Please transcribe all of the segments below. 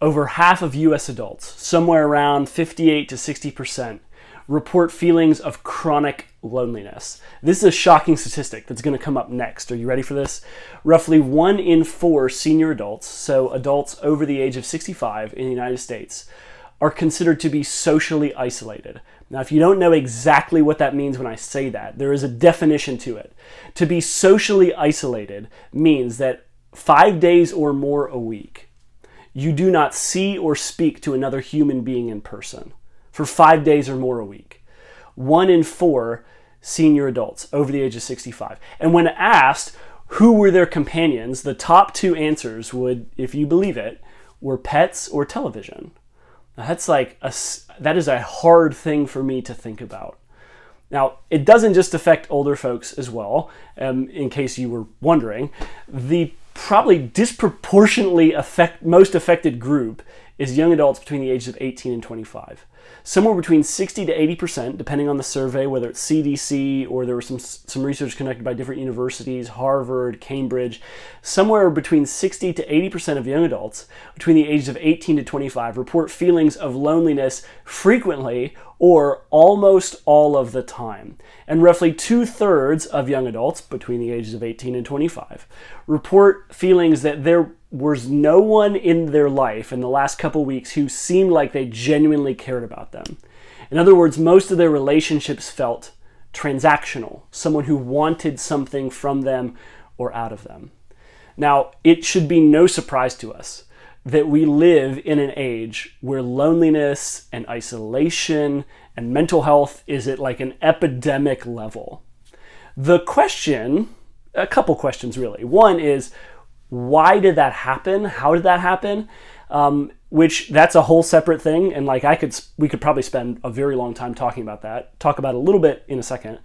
over half of US adults, somewhere around 58 to 60%, report feelings of chronic loneliness. This is a shocking statistic that's going to come up next. Are you ready for this? Roughly 1 in 4 senior adults, so adults over the age of 65 in the United States, are considered to be socially isolated. Now, if you don't know exactly what that means when I say that, there is a definition to it. To be socially isolated means that 5 days or more a week, you do not see or speak to another human being in person for 5 days or more a week. 1 in 4 senior adults over the age of 65. And when asked who were their companions, the top 2 answers would, if you believe it, were pets or television. Now that is a hard thing for me to think about. Now, it doesn't just affect older folks as well, in case you were wondering. The probably disproportionately most affected group is young adults between the ages of 18 and 25. Somewhere between 60 to 80%, depending on the survey, whether it's CDC or there was some research conducted by different universities, Harvard, Cambridge, somewhere between 60 to 80% of young adults between the ages of 18 to 25 report feelings of loneliness frequently or almost all of the time. And roughly 2/3 of young adults between the ages of 18 and 25 report feelings that there was no one in their life in the last couple weeks who seemed like they genuinely cared about them. In other words, most of their relationships felt transactional, someone who wanted something from them or out of them. Now, it should be no surprise to us that we live in an age where loneliness and isolation and mental health is at like an epidemic level. The question, a couple questions really. One is, why did that happen? How did that happen? Which that's a whole separate thing, and like we could probably spend a very long time talking about that. Talk about it a little bit in a second.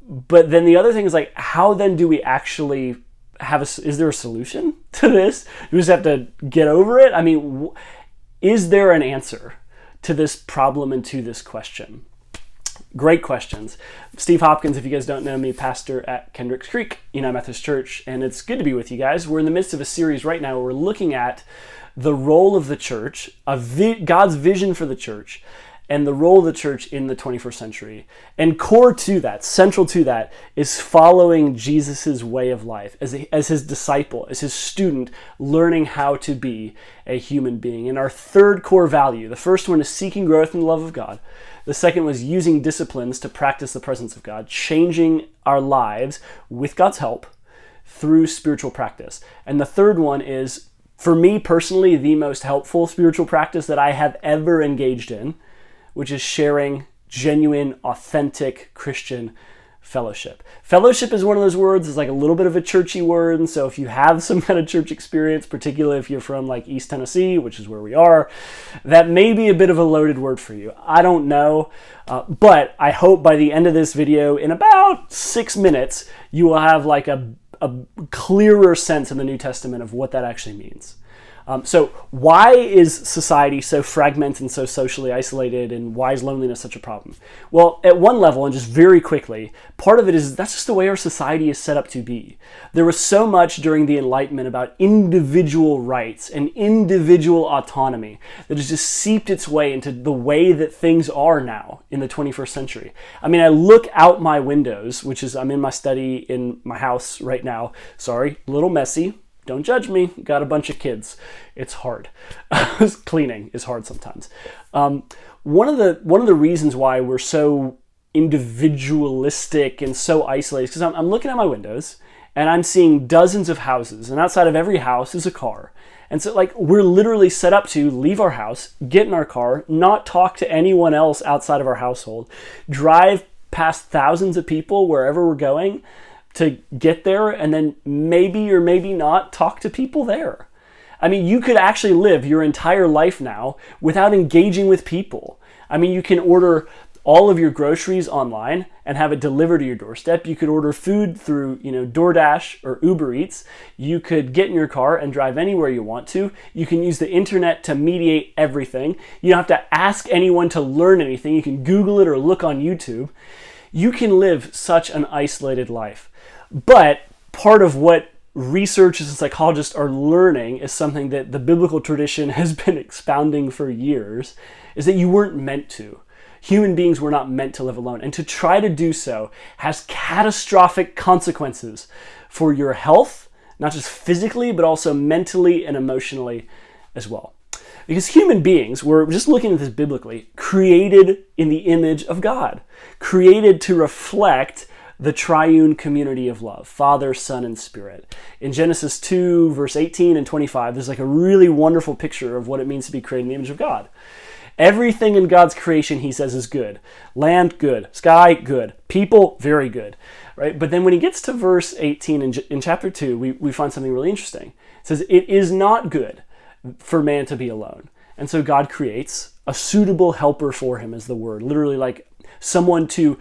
But then the other thing is like, how then do we actually is there a solution to this? Do we just have to get over it? I mean, is there an answer to this problem and to this question? Great questions. Steve Hopkins, if you guys don't know me, pastor at Kendricks Creek United Methodist Church, and it's good to be with you guys. We're in the midst of a series right now where we're looking at the role of the church, God's vision for the church, and the role of the church in the 21st century. And core to that, central to that, is following Jesus' way of life as his disciple, as his student, learning how to be a human being. And our third core value, the first one is seeking growth in the love of God. The second was using disciplines to practice the presence of God, changing our lives with God's help through spiritual practice. And the third one is, for me personally, the most helpful spiritual practice that I have ever engaged in, which is sharing genuine, authentic Christian fellowship. Fellowship is one of those words, it's like a little bit of a churchy word, and so if you have some kind of church experience, particularly if you're from like East Tennessee, which is where we are, that may be a bit of a loaded word for you. I don't know, but I hope by the end of this video, in about 6 minutes, you will have like a clearer sense in the New Testament of what that actually means. So why is society so fragmented and so socially isolated, and why is loneliness such a problem? Well, at one level, and just very quickly, part of it is that's just the way our society is set up to be. There was so much during the Enlightenment about individual rights and individual autonomy that has just seeped its way into the way that things are now in the 21st century. I mean, I look out my windows, which is, I'm in my study in my house right now. Sorry, a little messy. Don't judge me. Got a bunch of kids. It's hard. Cleaning is hard sometimes. One of the reasons why we're so individualistic and so isolated is because I'm looking at my windows and I'm seeing dozens of houses, and outside of every house is a car. And so like we're literally set up to leave our house, get in our car, not talk to anyone else outside of our household, drive past thousands of people wherever we're going, to get there, and then maybe or maybe not talk to people there. I mean, you could actually live your entire life now without engaging with people. I mean, you can order all of your groceries online and have it delivered to your doorstep. You could order food through, DoorDash or Uber Eats. You could get in your car and drive anywhere you want to. You can use the internet to mediate everything. You don't have to ask anyone to learn anything. You can Google it or look on YouTube. You can live such an isolated life. But part of what researchers and psychologists are learning is something that the biblical tradition has been expounding for years, is that you weren't meant to. Human beings were not meant to live alone. And to try to do so has catastrophic consequences for your health, not just physically, but also mentally and emotionally as well. Because human beings were, just looking at this biblically, created in the image of God, created to reflect the triune community of love, Father, Son, and Spirit. In Genesis 2, verse 18 and 25, there's like a really wonderful picture of what it means to be created in the image of God. Everything in God's creation, he says, is good. Land, good. Sky, good. People, very good. Right? But then when he gets to verse 18 in chapter 2, we find something really interesting. It says, it is not good for man to be alone. And so God creates a suitable helper for him, is the word. Literally like someone to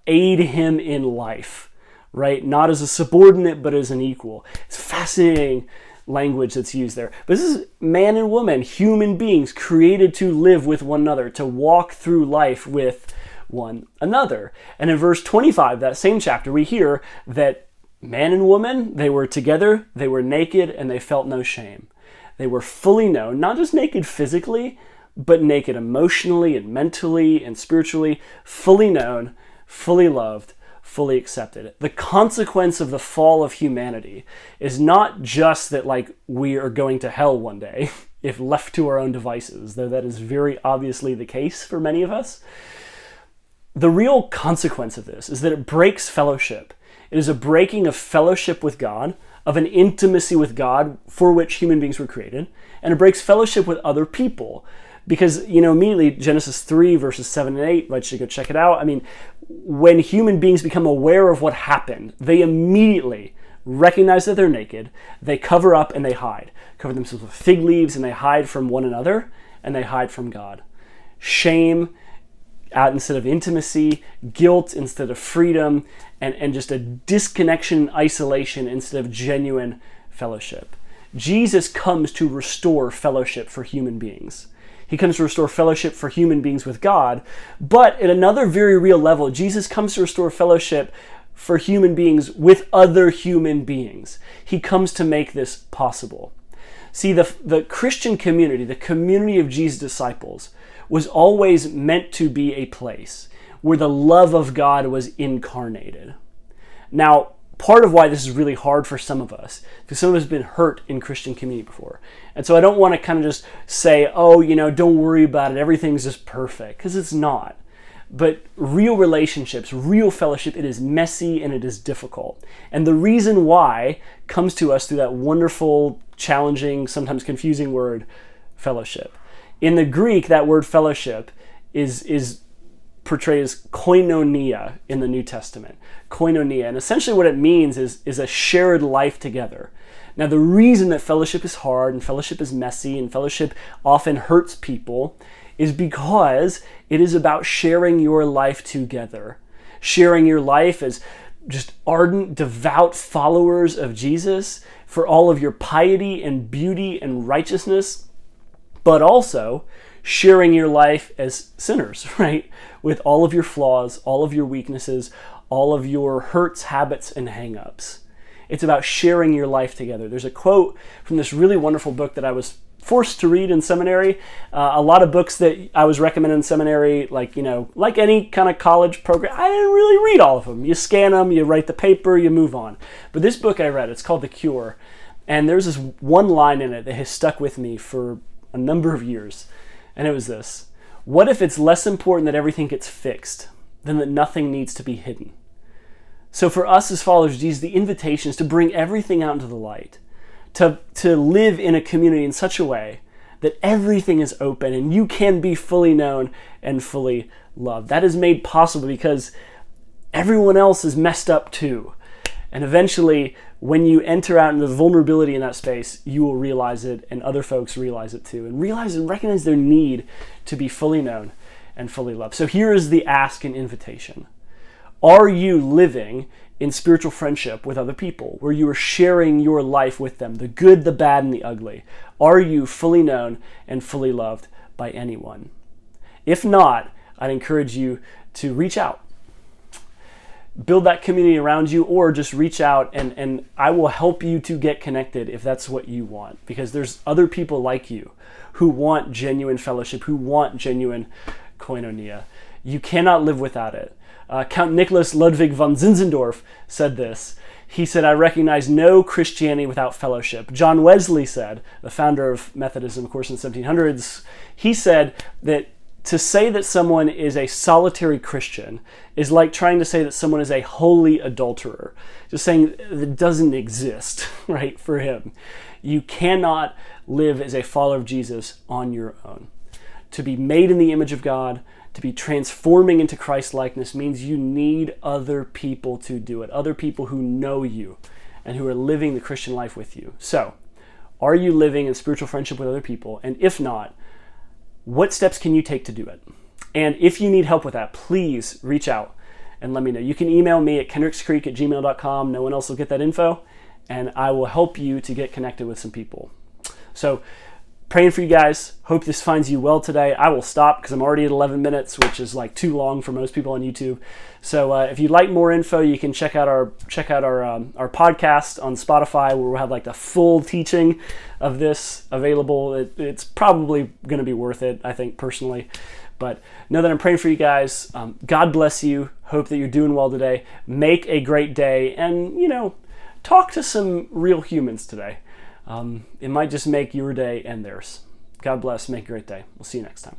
aid him in life, right? Not as a subordinate, but as an equal. It's fascinating language that's used there. But this is man and woman, human beings created to live with one another, to walk through life with one another. And in verse 25, that same chapter, we hear that man and woman, they were together, they were naked, and they felt no shame. They were fully known, not just naked physically, but naked emotionally and mentally and spiritually, fully known, fully loved, fully accepted. The consequence of the fall of humanity is not just that like we are going to hell one day if left to our own devices, though that is very obviously the case for many of us. The real consequence of this is that it breaks fellowship. It is a breaking of fellowship with God, of an intimacy with God for which human beings were created, and it breaks fellowship with other people. Because, immediately Genesis 3 verses 7 and 8, I should go check it out. I mean, when human beings become aware of what happened, they immediately recognize that they're naked, they cover up and they hide. Cover themselves with fig leaves and they hide from one another and they hide from God. Shame out instead of intimacy, guilt instead of freedom, and just a disconnection, isolation instead of genuine fellowship. Jesus comes to restore fellowship for human beings. He comes to restore fellowship for human beings with God, but at another very real level, Jesus comes to restore fellowship for human beings with other human beings. He comes to make this possible. See, the Christian community, the community of Jesus' disciples, was always meant to be a place where the love of God was incarnated. Now, part of why this is really hard for some of us, because some of us have been hurt in Christian community before. And so I don't want to kind of just say, don't worry about it, everything's just perfect, because it's not. But real relationships, real fellowship, it is messy and it is difficult. And the reason why comes to us through that wonderful, challenging, sometimes confusing word, fellowship. In the Greek, that word fellowship is portrayed as koinonia in the New Testament. Koinonia. And essentially what it means is a shared life together. Now, the reason that fellowship is hard and fellowship is messy and fellowship often hurts people is because it is about sharing your life together. Sharing your life as just ardent, devout followers of Jesus for all of your piety and beauty and righteousness, but also sharing your life as sinners, right? With all of your flaws, all of your weaknesses, all of your hurts, habits, and hang-ups. It's about sharing your life together. There's a quote from this really wonderful book that I was forced to read in seminary. A lot of books that I was recommended in seminary, like any kind of college program, I didn't really read all of them. You scan them, you write the paper, you move on. But this book I read, it's called The Cure. And there's this one line in it that has stuck with me for a number of years. And it was this: what if it's less important that everything gets fixed than that nothing needs to be hidden? So for us as followers of Jesus, the invitation is to bring everything out into the light, to live in a community in such a way that everything is open and you can be fully known and fully loved. That is made possible because everyone else is messed up too. And eventually, when you enter out into the vulnerability in that space, you will realize it, and other folks realize it too, and realize and recognize their need to be fully known and fully loved. So here is the ask and invitation. Are you living in spiritual friendship with other people, where you are sharing your life with them, the good, the bad, and the ugly? Are you fully known and fully loved by anyone? If not, I'd encourage you to reach out. build that community around you, or just reach out and I will help you to get connected if that's what you want, because there's other people like you who want genuine fellowship, who want genuine koinonia. You cannot live without it. Count Nicholas Ludwig von Zinzendorf said this. He said, I recognize no Christianity without fellowship. John Wesley said, the founder of Methodism, of course, in the 1700s, he said that to say that someone is a solitary Christian is like trying to say that someone is a holy adulterer. Just saying it doesn't exist, right, for him. You cannot live as a follower of Jesus on your own. To be made in the image of God, to be transforming into Christ-likeness means you need other people to do it, other people who know you and who are living the Christian life with you. So, are you living in spiritual friendship with other people? And if not, what steps can you take to do it? And if you need help with that, please reach out and let me know. You can email me at kendrickscreek@gmail.com. No one else will get that info, and I will help you to get connected with some people. So, praying for you guys. Hope this finds you well today. I will stop because I'm already at 11 minutes, which is like too long for most people on YouTube. So if you'd like more info, you can check out our podcast on Spotify, where we'll have like the full teaching of this available. It's probably going to be worth it, I think, personally. But know that I'm praying for you guys. God bless you. Hope that you're doing well today. Make a great day, and talk to some real humans today. It might just make your day and theirs. God bless. Make a great day. We'll see you next time.